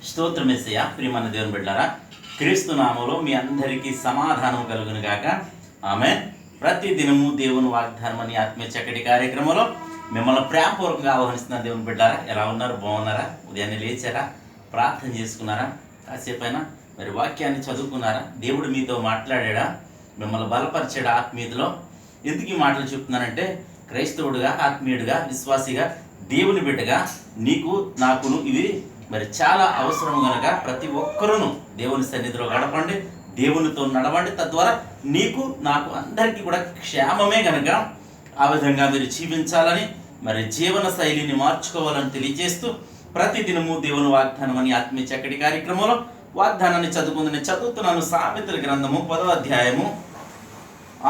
స్తోత్రమేసయ్య. ప్రియమైన దేవుని బిడ్డారా, క్రీస్తు నామములో మీ అందరికీ సమాధానం కలుగును గాక. ఆమేన్. ప్రతి దినము దేవుని వాగ్దానం అని ఆత్మీయ చక్కటి కార్యక్రమంలో మిమ్మల్ని ప్రేమపూర్వకంగా ఆహ్వానిస్తున్న దేవుని బిడ్డారా, ఎలా ఉన్నారు? బాగున్నారా? ఉదయాన్నే లేచారా? ప్రార్థన చేసుకున్నారా? కాసేపైనా మరి వాక్యాన్ని చదువుకున్నారా? దేవుడు మీతో మాట్లాడా? మిమ్మల్ని బలపరిచాడా ఆత్మీయతలో? ఎందుకు ఈ మాటలు చెప్తున్నానంటే, క్రైస్తవుడిగా, ఆత్మీయుడిగా, విశ్వాసిగా, దేవుని బిడ్డగా నీకు నాకును ఇవి మరి చాలా అవసరం కనుక ప్రతి ఒక్కరూ దేవుని సన్నిధిలో గడపండి, దేవునితో నడవండి. తద్వారా నీకు నాకు అందరికీ కూడా క్షేమమే కనుక ఆ విధంగా మీరు జీవించాలని, మరి జీవన శైలిని మార్చుకోవాలని తెలియజేస్తూ ప్రతి దినము దేవుని వాగ్దానం అని ఆత్మీయ చక్కటి కార్యక్రమంలో వాగ్దానాన్ని చదువుకుందని చదువుతున్నాను. సామెతల గ్రంథము 10వ అధ్యాయము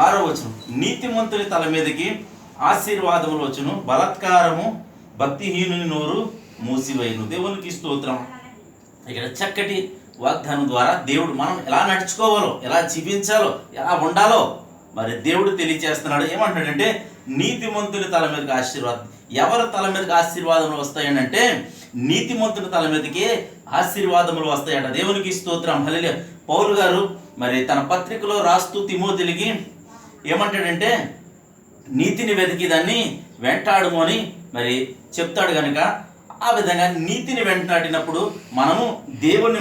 6వ వచనం. నీతిమంతుని తల మీదకి ఆశీర్వాదములు వచ్చును, బలాత్కారము భక్తిహీనుని నోరు మూసివేయును. దేవునికి స్తోత్రం. ఇక్కడ చక్కటి వాగ్దానం ద్వారా దేవుడు మనం ఎలా నడుచుకోవాలో, ఎలా జీవించాలో, ఎలా ఉండాలో మరి దేవుడు తెలియజేస్తున్నాడు. ఏమంటాడంటే, నీతిమంతుని తల మీదకి ఆశీర్వాదం. ఎవరి తల మీదకి ఆశీర్వాదములు వస్తాయనంటే, నీతిమంతుని తల మీదకి ఆశీర్వాదములు వస్తాయట. దేవునికి స్తోత్రం. హల్లెలూయా. పౌలు గారు మరి తన పత్రికలో రాస్తూ తిమోతికి ఏమంటాడంటే, నీతిని వెతికి దాన్ని వెంటాడుము అని మరి చెప్తాడు కనుక, ఆ విధంగా నీతిని వెంటాడినప్పుడు మనము దేవుని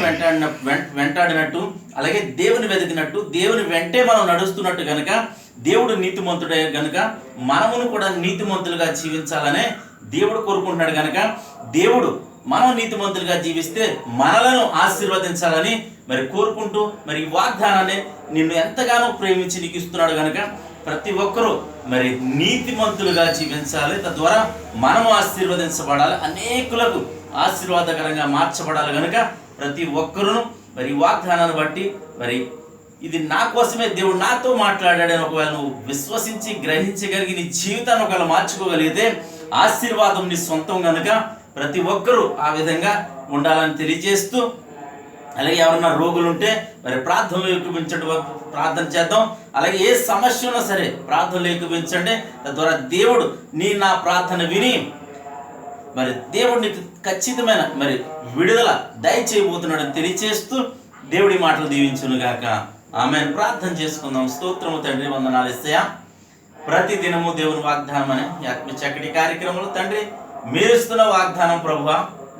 వెంటాడినట్టు, అలాగే దేవుని వెతికినట్టు, దేవుని వెంటే మనం నడుస్తున్నట్టు కనుక, దేవుడు నీతిమంతుడే కనుక మనమును కూడా నీతిమంతులుగా జీవించాలనే దేవుడు కోరుకుంటున్నాడు కనుక, దేవుడు మనం నీతిమంతులుగా జీవిస్తే మనలను ఆశీర్వదించాలని మరి కోరుకుంటూ మరి ఈ వాగ్దానాన్ని నిన్ను ఎంతగానో ప్రేమించి నీకు ఇస్తున్నాడు కనుక ప్రతి ఒక్కరూ మరి నీతిమంతులుగా జీవించాలి. తద్వారా మనము ఆశీర్వదించబడాలి, అనేకులకు ఆశీర్వాదకరంగా మార్చబడాలి కనుక ప్రతి ఒక్కరూ మరి వాగ్దానాన్ని బట్టి మరి ఇది నా కోసమే దేవుడు నాతో మాట్లాడాడని ఒకవేళ నువ్వు విశ్వసించి గ్రహించగలిగి నీ జీవితాన్ని ఒకవేళ మార్చుకోగలిగితే ఆశీర్వాదం నీ సొంతం కనుక ప్రతి ఒక్కరూ ఆ విధంగా ఉండాలని తెలియజేస్తూ, అలాగే ఎవరన్నా రోగులు ఉంటే మరి ప్రార్థనలు ఎక్కువించండి, ప్రార్థన చేద్దాం. అలాగే ఏ సమస్య ఉన్నా సరే ప్రార్థనలు ఎక్కువించండి. తద్వారా దేవుడు నా ప్రార్థన విని మరి దేవుడు నీకు ఖచ్చితమైన మరి విడుదల దయచేయబోతున్నాడని తెలియచేస్తూ దేవుడి మాటలు దీవించును గాక. ఆమేన్. ప్రార్థన చేసుకుందాం. స్తోత్రము తండ్రి, వందనాలు యేసయ్యా. ప్రతి దినము దేవుని వాగ్దానం అనే ఆత్మ చక్కటి కార్యక్రమంలో తండ్రి మీరిస్తున్న వాగ్దానం ప్రభువా,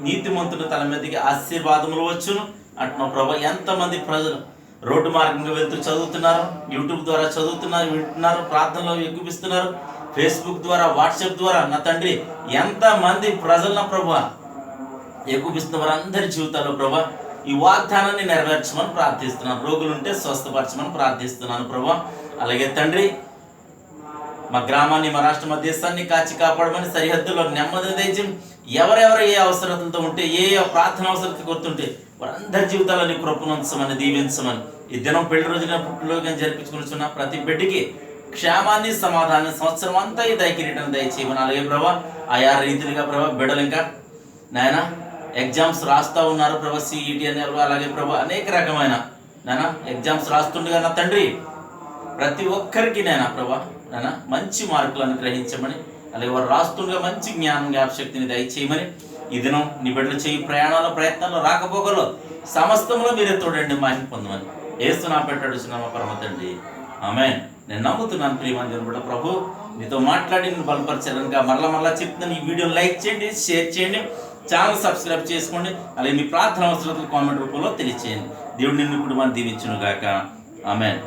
నీతిమంతుని తల మీదకి ఆశీర్వాదములు వచ్చును అంటున్నావు ప్రభా. ఎంతమంది ప్రజలు రోడ్డు మార్గంగా వెళ్తూ చదువుతున్నారు, యూట్యూబ్ ద్వారా చదువుతున్నారు, వింటున్నారు, ప్రార్థనలో ఎక్కుపిస్తున్నారు, ఫేస్బుక్ ద్వారా, వాట్సాప్ ద్వారా నా తండ్రి ఎంతమంది ప్రజల ప్రభా ఎక్కుపిస్తున్న వారందరి జీవితాల్లో ప్రభా ఈ వాగ్దానాన్ని నెరవేర్చమని ప్రార్థిస్తున్నాను. రోగులుంటే స్వస్థపరచమని ప్రార్థిస్తున్నాను ప్రభా. అలాగే తండ్రి మా గ్రామాన్ని, మా రాష్ట్ర, మా దేశాన్ని కాచి కాపాడమని, సరిహద్దులో నెమ్మదిని తెచ్చి ఎవరెవరు ఏ అవసరతలతో ఉంటే, ఏ ప్రార్థన అవసరత కోరుతుంటే వారందరి జీవితాల్లో నీ కృపను ఉంచమని, దీవించమని. ఈ దినం పెళ్లి రోజున పుట్టినరోజుగా జరిపించుకున్న ప్రతి బిడ్డకి క్షేమాన్ని, సమాధానాన్ని, సంవత్సరం అంతా ఈ దయకిరీటాన్ని దయచేయమని. అలాగే ప్రభా ఆయా రీతిగా ప్రభా బిడ్డలు ఇంకా నాయన ఎగ్జామ్స్ రాస్తూ ఉన్నారు ప్రభా, CET అని, అలాగే ప్రభా అనేక రకమైన నాయన ఎగ్జామ్స్ రాస్తుండగా నా తండ్రి ప్రతి ఒక్కరికి నాయన ప్రభా నాయన మంచి మార్కులను గ్రహించమని, అలాగే వారు రాస్తుండగా మంచి జ్ఞానం, జ్ఞాపశక్తిని దయచేయమని. ఈ దినం నీ బిడ్డలు చేయి ప్రయాణాల ప్రయత్నాల్లో రాకపోకలో సమస్తంలో మీరే తోడండి, మహిమ పొందమని యేసు నామమున పెట్టడుచున్నాము పరమ తండ్రి. ఆమేన్. నేను నమ్ముతున్నాను ప్రియమైన దేవుని బిడ్డ, ప్రభు నీతో మాట్లాడి నేను బలపరచాలనుక మరలా చెప్తున్నాను. ఈ వీడియోని లైక్ చేయండి, షేర్ చేయండి, ఛానల్ సబ్స్క్రైబ్ చేసుకోండి. అలాగే మీ ప్రార్థన అవసరాలు కామెంట్ రూపంలో తెలియచేయండి. దేవుడు నిన్ను కుటుంబాన్ని దీవించును గాక. ఆమేన్.